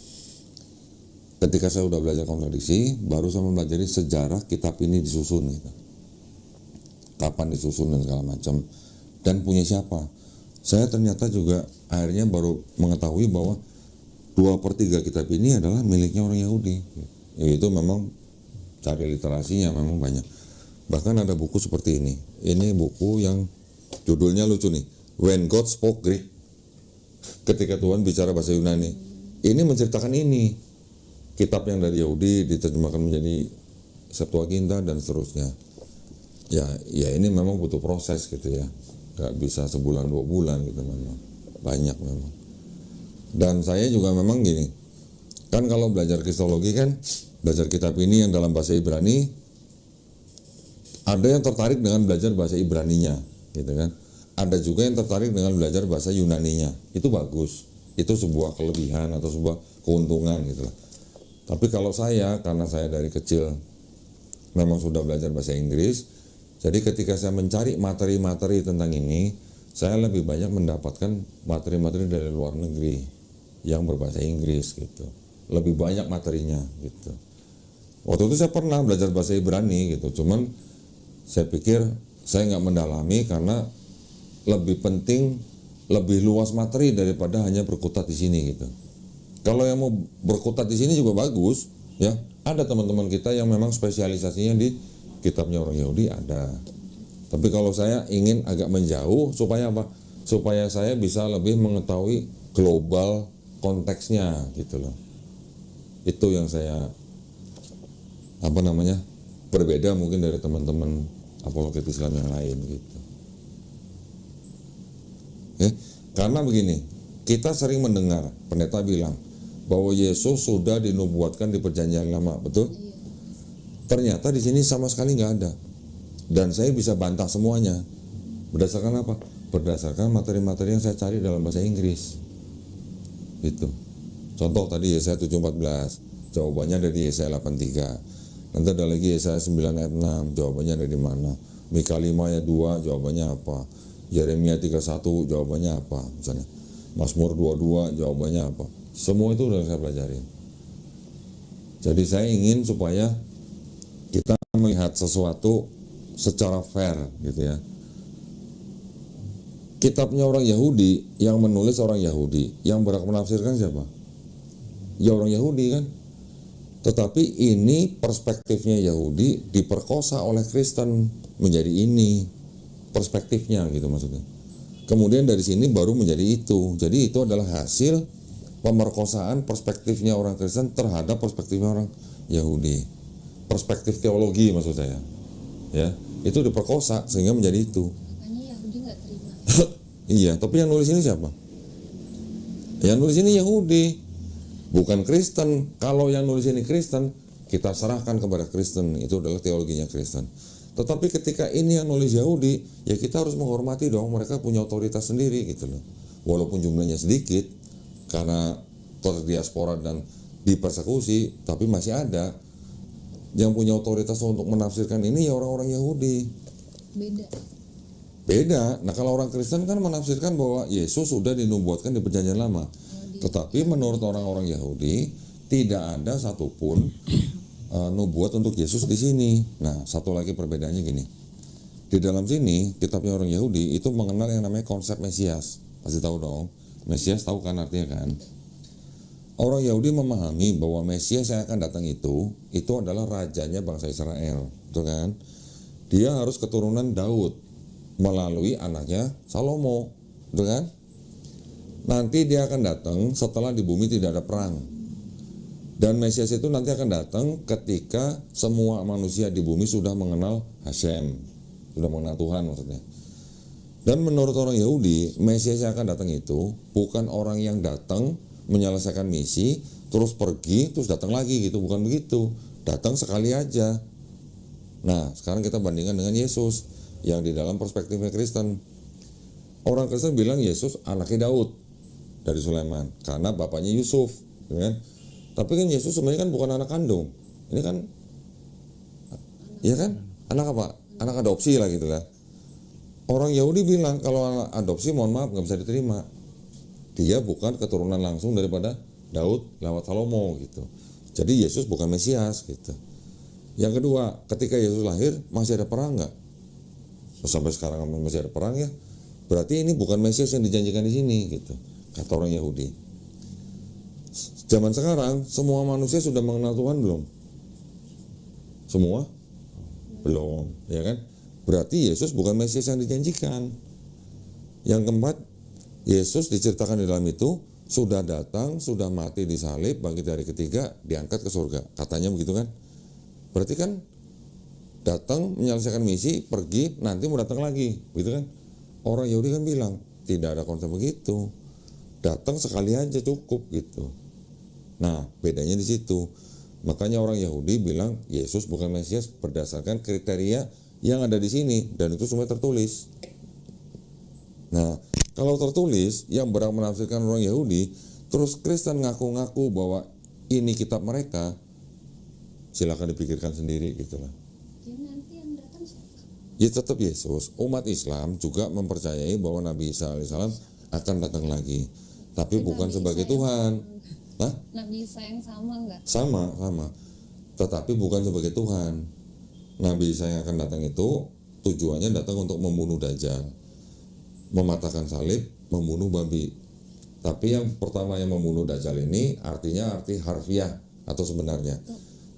Ketika saya udah belajar kontradiksi, baru saya mempelajari sejarah kitab ini disusun gitu. Kapan disusun dan segala macam, dan punya siapa. Saya ternyata juga akhirnya baru mengetahui bahwa 2/3 kitab ini adalah miliknya orang Yahudi. Itu memang cari literasinya memang banyak. Bahkan ada buku seperti ini. Ini buku yang judulnya lucu nih, When God Spoke Greek. Ketika Tuhan bicara bahasa Yunani. Ini menceritakan ini. Kitab yang dari Yahudi diterjemahkan menjadi Septuaginta dan seterusnya. Ya ini memang butuh proses gitu ya. Gak bisa sebulan 2 bulan gitu memang. Banyak memang. Dan saya juga memang gini. Kan kalau belajar kristologi kan, belajar kitab ini yang dalam bahasa Ibrani, ada yang tertarik dengan belajar bahasa Ibraninya, gitu kan. Ada juga yang tertarik dengan belajar bahasa Yunaninya. Itu bagus. Itu sebuah kelebihan atau sebuah keuntungan gitu lah. Tapi kalau saya, karena saya dari kecil memang sudah belajar bahasa Inggris. Jadi ketika saya mencari materi-materi tentang ini, saya lebih banyak mendapatkan materi-materi dari luar negeri yang berbahasa Inggris gitu. Lebih banyak materinya gitu. Waktu itu saya pernah belajar bahasa Ibrani gitu, cuman saya pikir saya nggak mendalami karena lebih penting, lebih luas materi daripada hanya berkutat di sini gitu. Kalau yang mau berkutat di sini juga bagus, ya. Ada teman-teman kita yang memang spesialisasinya di kitabnya orang Yahudi ada. Tapi kalau saya ingin agak menjauh supaya apa? Supaya saya bisa lebih mengetahui global konteksnya gitu loh. Itu yang saya berbeda mungkin dari teman-teman apologet Islam yang lain gitu. Karena begini, kita sering mendengar pendeta bilang bahwa Yesus sudah dinubuatkan di perjanjian lama, betul? Ternyata di sini sama sekali nggak ada. Dan saya bisa bantah semuanya. Berdasarkan apa? Berdasarkan materi-materi yang saya cari dalam bahasa Inggris. Itu. Contoh tadi Yesaya 7:14, jawabannya dari Yesaya 8:3. Nanti ada lagi Yesaya 9 ayat 6, jawabannya dari mana? Mika 5 ayat 2, jawabannya apa? Yeremia 31, jawabannya apa? Misalnya Mazmur 22, jawabannya apa? Semua itu sudah saya pelajari. Jadi saya ingin supaya kita melihat sesuatu secara fair gitu ya. Kitabnya orang Yahudi, yang menulis orang Yahudi, yang berhak menafsirkan siapa? Ya orang Yahudi kan. Tetapi ini perspektifnya Yahudi diperkosa oleh Kristen menjadi ini perspektifnya gitu maksudnya. Kemudian dari sini baru menjadi itu. Jadi itu adalah hasil pemerkosaan perspektifnya orang Kristen terhadap perspektifnya orang Yahudi. Perspektif teologi maksud saya, ya itu diperkosa sehingga menjadi itu. Makanya Yahudi nggak terima. Iya, tapi yang nulis ini siapa? Yang nulis ini Yahudi, bukan Kristen. Kalau yang nulis ini Kristen, kita serahkan kepada Kristen. Itu adalah teologinya Kristen. Tetapi ketika ini yang nulis Yahudi, ya kita harus menghormati dong. Mereka punya otoritas sendiri gitu loh. Walaupun jumlahnya sedikit, karena terdiaspora dan dipersekusi, tapi masih ada. Yang punya otoritas untuk menafsirkan ini ya orang-orang Yahudi. Beda. Nah kalau orang Kristen kan menafsirkan bahwa Yesus sudah dinubuatkan di perjanjian lama. Tetapi menurut orang-orang Yahudi tidak ada satupun nubuat untuk Yesus di sini. Nah satu lagi perbedaannya gini. Di dalam sini kitabnya orang Yahudi itu mengenal yang namanya konsep Mesias. Pasti tahu dong. Mesias tahu kan artinya kan? Orang Yahudi memahami bahwa Mesias yang akan datang itu adalah rajanya bangsa Israel, betul kan? Dia harus keturunan Daud melalui anaknya Salomo, betul kan? Nanti dia akan datang setelah di bumi tidak ada perang. Dan Mesias itu nanti akan datang ketika semua manusia di bumi sudah mengenal Hashem, sudah mengenal Tuhan maksudnya. Dan menurut orang Yahudi, Mesias yang akan datang itu bukan orang yang datang menyelesaikan misi, terus pergi, terus datang lagi gitu, bukan begitu. Datang sekali aja. Nah, sekarang kita bandingkan dengan Yesus yang di dalam perspektifnya Kristen. Orang Kristen bilang Yesus anaknya Daud dari Sulaiman karena bapaknya Yusuf, kan? Tapi kan Yesus sebenarnya kan bukan anak kandung. Ini kan, ya kan? Anak apa? Anak adopsi lah gitu lah. Orang Yahudi bilang kalau anak adopsi mohon maaf nggak bisa diterima. Dia bukan keturunan langsung daripada Daud lewat Salomo gitu. Jadi Yesus bukan Mesias gitu. Yang kedua, ketika Yesus lahir masih ada perang nggak? Sampai sekarang masih ada perang ya. Berarti ini bukan Mesias yang dijanjikan di sini gitu. Kata orang Yahudi. Zaman sekarang semua manusia sudah mengenal Tuhan belum? Semua? Belum, ya kan? Berarti Yesus bukan Mesias yang dijanjikan. Yang keempat, Yesus diceritakan di dalam itu sudah datang, sudah mati di salib, bangkit hari ketiga, diangkat ke surga. Katanya begitu kan? Berarti kan datang menyelesaikan misi, pergi, nanti mau datang lagi, begitu kan? Orang Yahudi kan bilang tidak ada konsep begitu. Datang sekali aja cukup gitu. Nah, bedanya di situ. Makanya orang Yahudi bilang Yesus bukan Mesias berdasarkan kriteria yang ada di sini dan itu semua tertulis. Nah, kalau tertulis yang berhak menafsirkan orang Yahudi, terus Kristen ngaku-ngaku bahwa ini kitab mereka, silakan dipikirkan sendiri gitulah. Jadi nanti yang datang siapa? Ya tetap Yesus. Umat Islam juga mempercayai bahwa Nabi Isa alaihissalam akan datang lagi, tapi bukan Nabi sebagai Isa yang Tuhan. Hah? Nabi Isa yang sama nggak? Sama. Tetapi bukan sebagai Tuhan. Nabi Isa yang akan datang itu tujuannya datang untuk membunuh Dajjal, mematahkan salib, membunuh babi. Tapi yang pertama yang membunuh Dajjal ini artinya arti harfiah atau sebenarnya.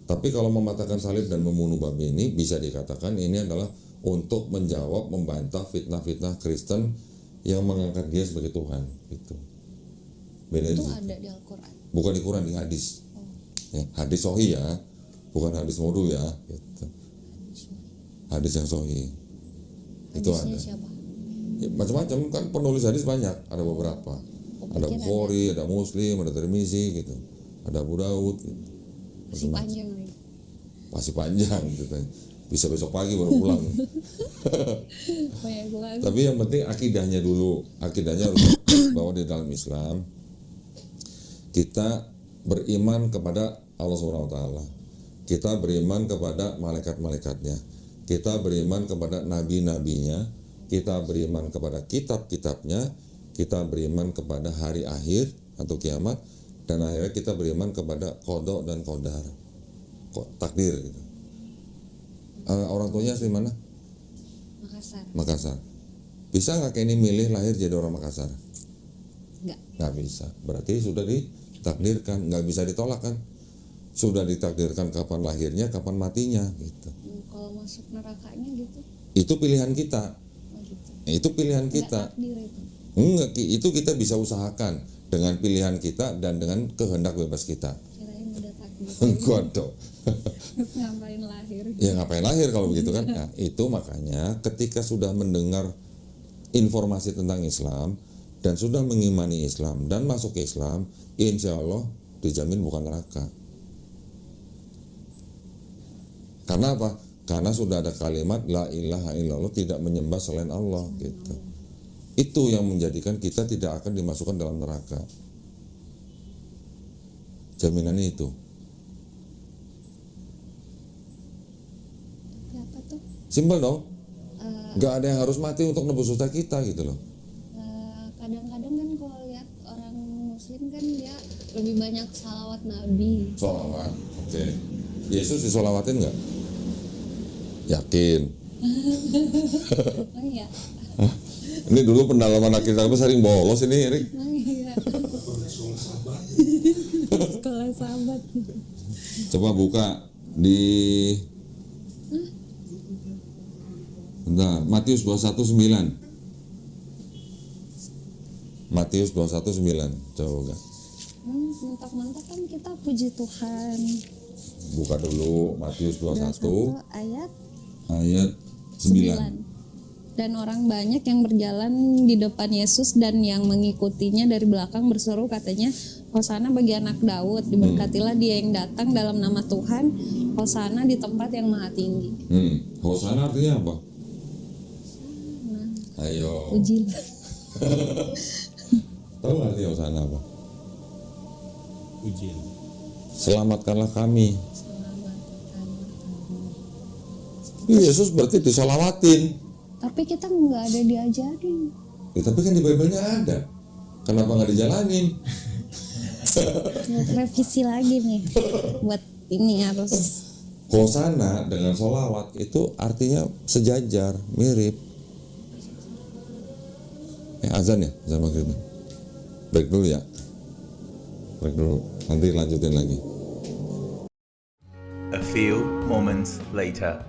Tapi kalau mematahkan salib dan membunuh babi ini bisa dikatakan ini adalah untuk menjawab, membantah fitnah-fitnah Kristen yang mengangkat dia sebagai Tuhan. Gitu. Beda Itu di situ. ada di Al-Quran. Bukan di Quran, di hadis. Ya, hadis sahih ya, bukan hadis modul ya. Gitu. Hadis yang sahih. Itu Hadisnya ada. siapa? Ya, macam-macam kan penulis hadis banyak, ada beberapa. Ada pikir Bukhari, ada Muslim, ada Tirmizi gitu. Ada Abu Daud gitu. Si panjang lagi. Masih panjang gitu. Bisa besok pagi baru pulang. Banyak banget. Tapi yang penting akidahnya dulu. Akidahnya harus bahwa di dalam Islam kita beriman kepada Allah Subhanahu wa taala. Kita beriman kepada malaikat-malaikatnya. Kita beriman kepada nabi-nabinya. Kita beriman kepada kitab-kitabnya. Kita beriman kepada hari akhir atau kiamat, dan akhirnya kita beriman kepada qada dan qadar. Takdir gitu. Orang tuanya asli mana? Makassar. Makassar. Bisa nggak Kenny milih lahir jadi orang Makassar? Nggak bisa. Berarti sudah ditakdirkan, nggak bisa ditolak kan? Sudah ditakdirkan kapan lahirnya, kapan matinya gitu. Kalau masuk nerakanya gitu? Itu pilihan kita. Oh gitu. Itu pilihan Nggak kita. takdir itu. Enggak, itu kita bisa usahakan dengan pilihan kita dan dengan kehendak bebas kita. Kirain udah takdir. Enggak dong. Ngapain lahir? Ya ngapain lahir kalau begitu kan? Nah, itu makanya ketika sudah mendengar informasi tentang Islam dan sudah mengimani Islam dan masuk ke Islam, insya Allah dijamin bukan neraka. Karena apa? Karena sudah ada kalimat la ilaha illallah, tidak menyembah selain Allah gitu. Itu yang menjadikan kita tidak akan dimasukkan dalam neraka. Jaminannya itu. Apa tuh? Simpel dong. Nggak ada yang harus mati untuk nebus dosa kita gitu loh. Kadang-kadang kan kalau lihat orang muslim kan dia lebih banyak salawat Nabi. Sholawat. Oke. Yesus disolawatin nggak? Yakin. Oh iya. Ini dulu pendalaman kita sering bolos ini, Erik. Oh iya. Sekolah sahabat. Coba buka di bentar, Matius 21:9. Matius 21:9. Coba buka. Mantap-mantap kan kita puji Tuhan. Buka dulu Matius 21 ayat ayat 9. Dan orang banyak yang berjalan di depan Yesus dan yang mengikutinya dari belakang berseru katanya, Hosana bagi anak Daud, diberkatilah dia yang datang dalam nama Tuhan, Hosana di tempat yang maha tinggi. Hosana artinya apa? Ayo. Pujilah. Tahu nggak artinya Hosana apa? Ujian. Selamatkanlah kami. Yesus berarti disolawatin. Tapi kita nggak ada diajarin. Ya, tapi kan di Bible-nya ada. Kenapa nggak dijalanin? Revisi lagi nih. Buat ini harus. Hosana dengan solawat itu artinya sejajar, mirip. Azan ya, azan maghrib. Break dulu ya. Break dulu. Nanti lanjutin lagi. A few moments later.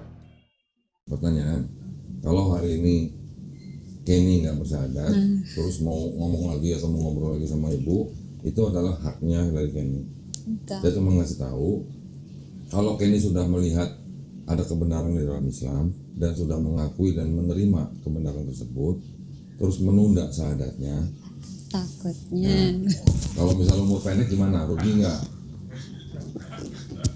Pertanyaan, kalau hari ini Kenny nggak bersahadat, terus mau ngomong lagi atau mau ngobrol lagi sama ibu, itu adalah haknya dari Kenny. Enggak. Saya cuma ngasih tahu, kalau Kenny sudah melihat ada kebenaran di dalam Islam dan sudah mengakui dan menerima kebenaran tersebut, terus menunda syahadatnya, Takutnya. kalau misalnya umur pendek gimana? Rugi nggak?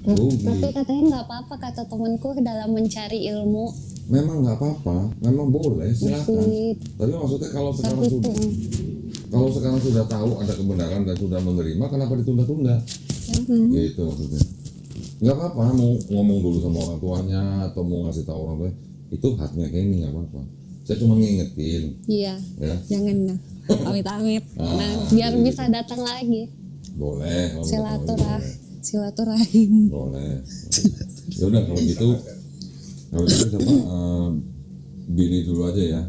Rugi. Tapi katanya nggak apa-apa kata temanku dalam mencari ilmu. Memang nggak apa-apa, memang boleh, silakan. Sip. Tapi maksudnya kalau sekarang Tapi sudah, kalau sekarang sudah tahu ada kebenaran dan sudah menerima, kenapa ditunda-tunda? Gitu maksudnya. nggak apa-apa mau ngomong dulu sama orang tuanya atau mau ngasih tahu orang tuanya, itu haknya Kenny, nggak apa-apa. Saya cuma ngingetin. Iya. Ya. Jangan nah. Amit-amit. Nah, biar bisa datang lagi. Boleh. Silaturahim. Boleh. Ya udah kalau gitu siapa? Bini dulu aja ya.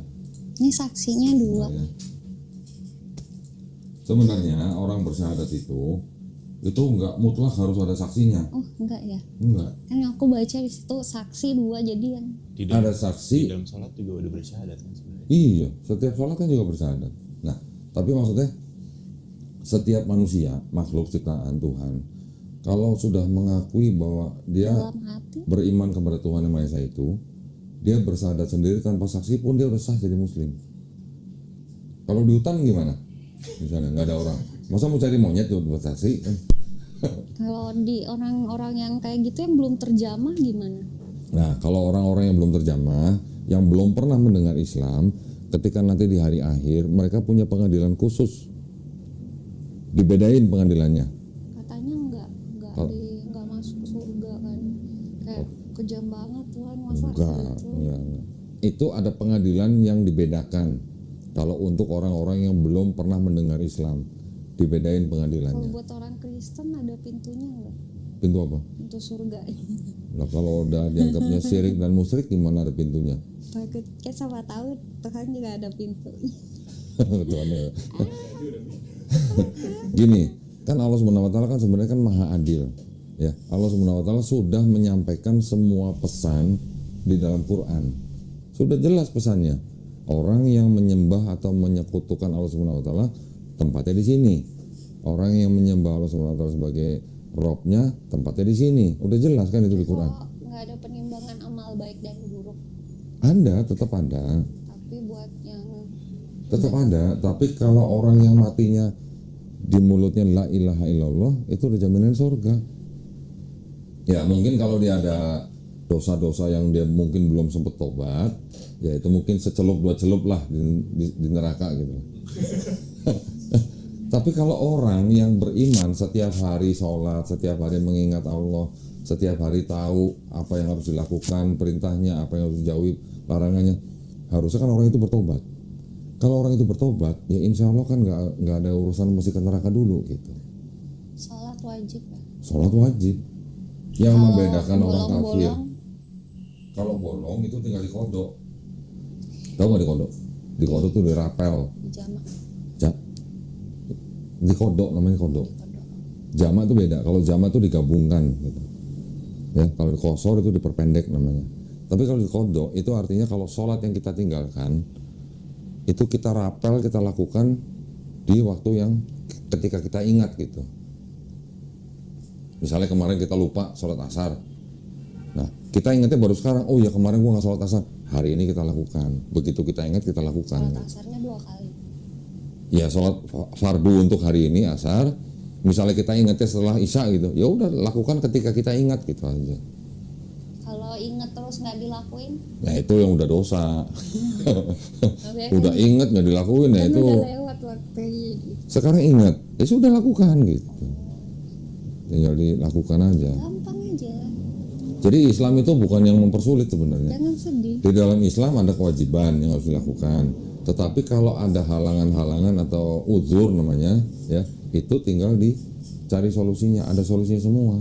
Ini saksinya 2. Ya. Sebenarnya orang bersyahadat itu nggak mutlak harus ada saksinya. Oh, enggak ya? Enggak. Kan yang aku baca di situ saksi 2 jadi yang Ada saksi. Di dalam sholat juga udah bersyahadat kan sebenarnya. Iya, setiap sholat kan juga bersyahadat. Nah, tapi maksudnya setiap manusia, makhluk ciptaan Tuhan, kalau sudah mengakui bahwa dia dalam hati. beriman kepada Tuhan Yang Maha Esa itu, dia bersyahadat sendiri tanpa saksi pun dia udah sah jadi muslim. Kalau di hutan gimana? Misalnya nggak ada orang, masa mau cari monyet tuh buat saksi? Kalau di orang-orang yang kayak gitu yang belum terjamah gimana? Nah, kalau orang-orang yang belum terjamah, yang belum pernah mendengar Islam, ketika nanti di hari akhir mereka punya pengadilan khusus, dibedain pengadilannya. Katanya enggak masuk surga kan, kayak kejam banget Tuhan masa Enggak. gitu. Itu ada pengadilan yang dibedakan. Kalau untuk orang-orang yang belum pernah mendengar Islam, dibedain Kalau pengadilannya. buat orang Kristen ada pintunya enggak? Pintu apa? Pintu surga. Nah, kalau udah dianggapnya syirik dan musyrik, gimana ada pintunya? Takut kayak sama tahu Tuhan juga ada pintu. Tuhan ya. Gini, kan Allah Subhanahu wa taala kan sebenarnya kan maha adil. Ya, Allah Subhanahu wa taala sudah menyampaikan semua pesan di dalam Quran. Sudah jelas pesannya. Orang yang menyembah atau menyekutukan Allah Subhanahu wa taala tempatnya di sini. Orang yang menyembah Allah Subhanahu wa taala sebagai Robnya tempatnya di sini. Udah jelas kan itu di Quran. Kalau nggak ada penimbangan amal baik dan buruk, Ada, tetap ada. tapi buat yang Tetap ada, tapi kalau orang yang matinya di mulutnya la ilaha illallah, itu udah jaminan surga. Ya mungkin kalau dia ada dosa-dosa yang dia mungkin belum sempat tobat, ya itu mungkin secelup 2 celup lah di neraka gitu. Tapi kalau orang yang beriman setiap hari sholat, setiap hari mengingat Allah, setiap hari tahu apa yang harus dilakukan, perintahnya, apa yang harus dijauhi, larangannya, harusnya kan orang itu bertobat. Kalau orang itu bertobat, ya insya Allah kan nggak ada urusan mesti ke neraka dulu gitu. sholat wajib ya. Sholat wajib. Yang Kalau membedakan orang kafir. bolong-bolong, Kalau bolong itu tinggal dikodok. Tahu nggak dikodok? Dikodok tuh dirapel. jamak. Dikodok namanya kodok. Jamak itu beda. Kalau jamak itu digabungkan gitu. Ya, kalau dikosor itu diperpendek namanya. Tapi kalau dikodok itu artinya kalau sholat yang kita tinggalkan itu kita rapel, kita lakukan di waktu yang ketika kita ingat gitu. Misalnya kemarin kita lupa sholat asar. Nah, kita ingatnya baru sekarang. Oh ya kemarin gua nggak sholat asar. Hari ini kita lakukan. Begitu kita ingat kita lakukan. Sholat asarnya 2 kali. Ya sholat fardu untuk hari ini asar. Misalnya kita ingatnya setelah isya gitu. Ya udah lakukan ketika kita ingat gitu aja. Kalau inget terus nggak dilakuin, Nah itu yang udah dosa. oke, Udah ingat nggak dilakuin ya kan itu. udah lewat waktunya. Sekarang ingat, ya sudah lakukan gitu. Tinggal dilakukan aja. Gampang aja, Jadi Islam itu bukan yang mempersulit sebenarnya. jangan sedih. Di dalam Islam ada kewajiban yang harus dilakukan. Tetapi kalau ada halangan-halangan atau uzur namanya, ya itu tinggal dicari solusinya. Ada solusinya semua.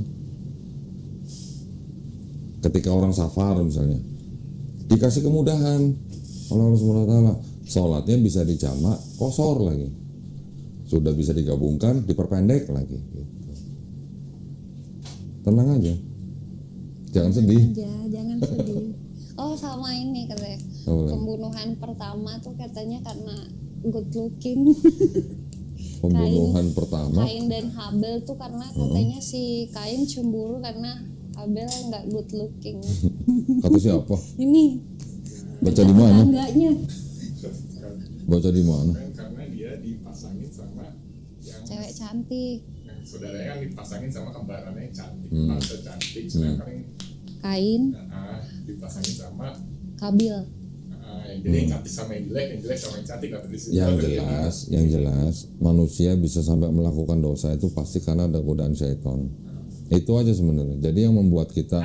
Ketika orang safar misalnya, dikasih kemudahan oleh Allah Subhanahu wa taala, sholatnya bisa dijamak, kosor lagi. Sudah bisa digabungkan, diperpendek lagi. Gitu. Tenang aja, jangan sedih. Jangan sedih. Oh sama ini katanya, Apa lagi? pembunuhan pertama tuh katanya karena good looking. Pembunuhan pertama, Kain dan Habel tuh karena katanya si Kain cemburu karena Habel nggak good looking. kata siapa? Ini Baca di mana? tetangganya, Baca di mana? Kan karena dia dipasangin sama yang cewek cantik. saudaranya kan dipasangin sama kembarannya yang cantik, tante cantik, sedangkan yang Kain, dipasangin sama Kabil. jadi yang cantik sama yang jelek sama yang cantik kata di situ. Yang jelas manusia bisa sampai melakukan dosa itu pasti karena ada godaan syaitan. Itu aja sebenarnya. Jadi yang membuat kita